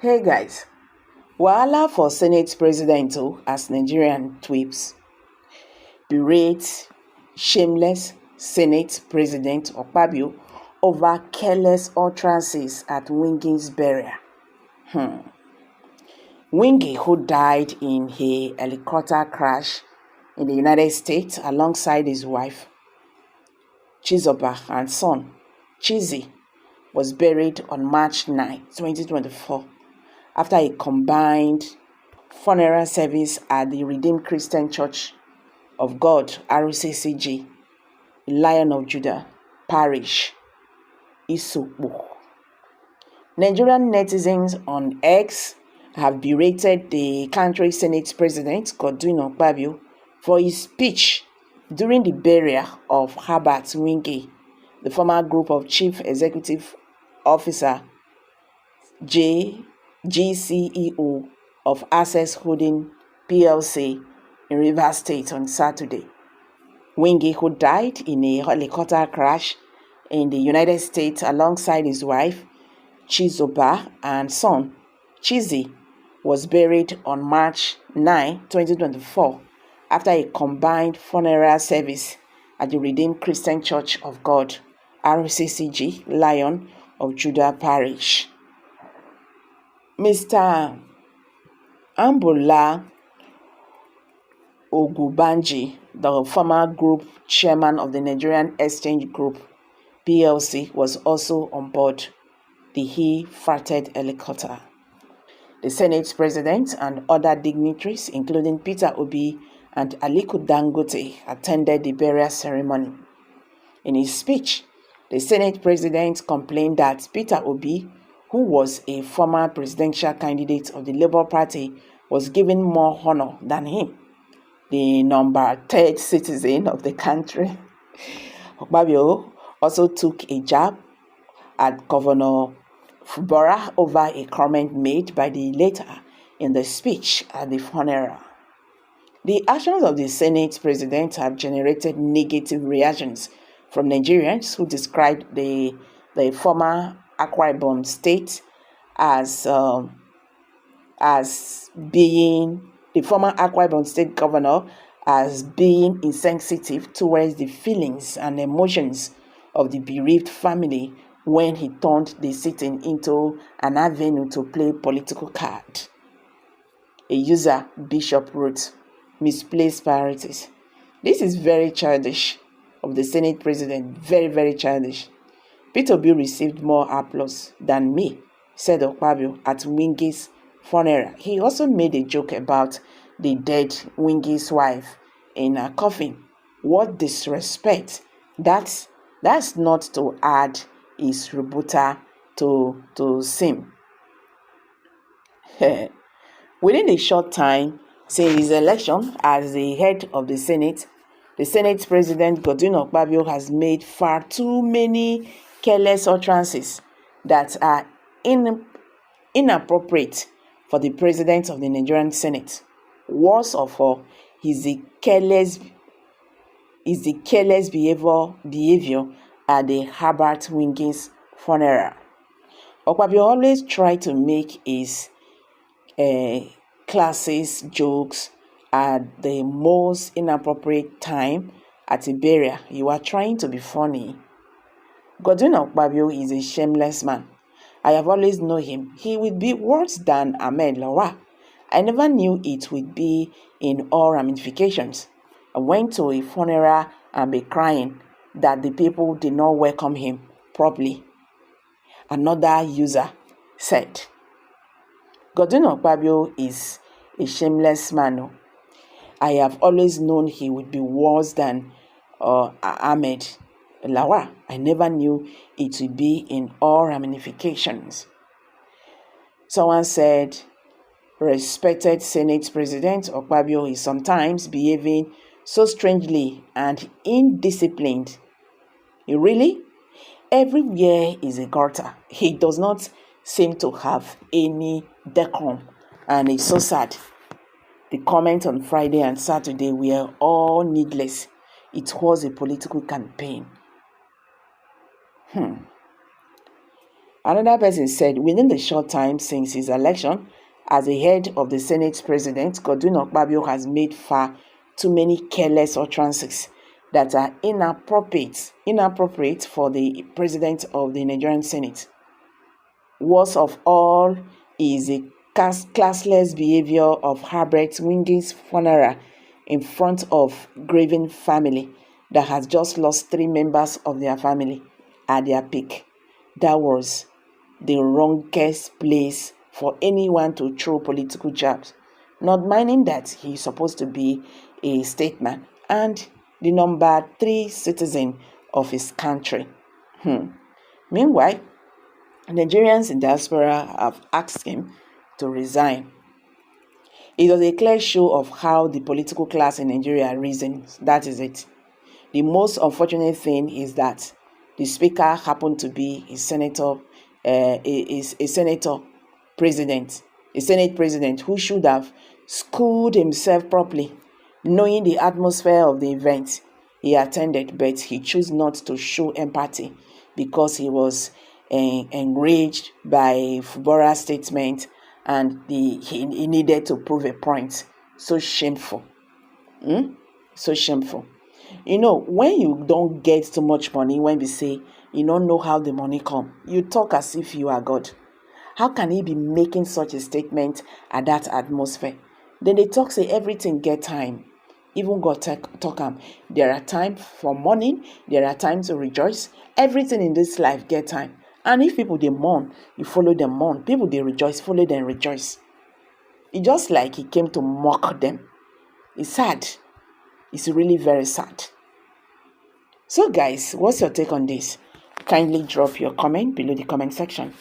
Hey guys, wahala for Senate President as Nigerian Tweeps. Berate Shãmelêss Senate President Akpabio over careless utterances at Wigwe's burial. Wigwe, who died in a helicopter crash in the United States alongside his wife, Chizoba, and son, Chizzy, was buried on March 9, 2024, after a combined funeral service at the Redeemed Christian Church of God, RCCG, Lion of Judah Parish, Isokpo. Nigerian netizens on X have berated the country's Senate President, Godwin Akpabio, for his speech during the burial of Herbert Wigwe, the former Group of Chief Executive Officer GCEO of Access Holding PLC in Rivers State on Saturday. Wigwe, who died in a helicopter crash in the United States alongside his wife, Chizoba, and son, Chizzy, was buried on March 9, 2024, after a combined funeral service at the Redeemed Christian Church of God, RCCG, Lion of Judah Parish. Mr. Ambola Ogunbanji, the former group chairman of the Nigerian Exchange Group PLC, was also on board the he-freighted helicopter. The Senate President and other dignitaries, including Peter Obi and Aliko Dangote, attended the burial ceremony. In his speech, the Senate President complained that Peter Obi, who was a former presidential candidate of the Labour Party, was given more honor than him, the number 3rd citizen of the country. Akpabio also took a jab at Governor Buriãl over a comment made by the latter in the speech at the funeral. The actions of the Senate President have generated negative reactions from Nigerians who described the former Akwa Ibom state as being the former Akwa Ibom state governor as being insensitive towards the feelings and emotions of the bereaved family when he turned the sitting into an avenue to play political card. A user, Bishop, wrote, "Misplaced priorities. This is very childish of the Senate President, very, very childish. Peter Obi received more applause than me," said Akpabio at Wigwe's funeral. He also made a joke about the dead Wigwe's wife in a coffin. What disrespect. That's not to add his rebuttal to Sim. Within a short time since his election as the head of the Senate President Godwin Akpabio has made far too many careless utterances that are inappropriate for the President of the Nigerian Senate. Worst of all is the careless behavior at the Herbert Wigwe's funeral. Akpabio always tried to make his classist jokes at the most inappropriate time at a burial. You are trying to be funny. Godwin Akpabio is a shameless man. I have always known him. He would be worse than Ahmed Lawa. I never knew it would be in all ramifications. I went to a funeral and be crying that the people did not welcome him properly. Another user said, Godwin Akpabio is a shameless man. I have always known he would be worse than Ahmed Lawa. I never knew it would be in all ramifications. Someone said, respected Senate President Akpabio is sometimes behaving so strangely and indisciplined. Really? Everywhere is a gutter. He does not seem to have any decorum, and it's so sad. The comments on Friday and Saturday were all needless. It was a political campaign. Another person said, within the short time since his election as the head of the Senate president, Godwin Akpabio has made far too many careless utterances that are inappropriate for the president of the Nigerian Senate. Worst of all is the classless behavior of Herbert Wigwe's funeral in front of grieving family that has just lost 3 members of their family at their peak. That was the wrongest place for anyone to throw political jabs, not minding that he's supposed to be a statesman and the number 3 citizen of his country. Meanwhile, Nigerians in diaspora have asked him to resign. It was a clear show of how the political class in Nigeria reasons. That is it. The most unfortunate thing is that the speaker happened to be a Senate president who should have schooled himself properly, knowing the atmosphere of the event he attended, but he chose not to show empathy because he was enraged by Fubara's statement and he needed to prove a point. So shameful. So shameful. When you don't get too much money, when we say you don't know how the money come, you talk as if you are God. How can he be making such a statement at that atmosphere? Then they talk, say everything get time. Even God talk there are times for mourning, there are times to rejoice. Everything in this life get time. And if people they mourn, you follow them mourn. People they rejoice, follow them rejoice. It's just like he came to mock them. It's sad. It's really very sad. So guys, what's your take on this? Kindly drop your comment below the comment section.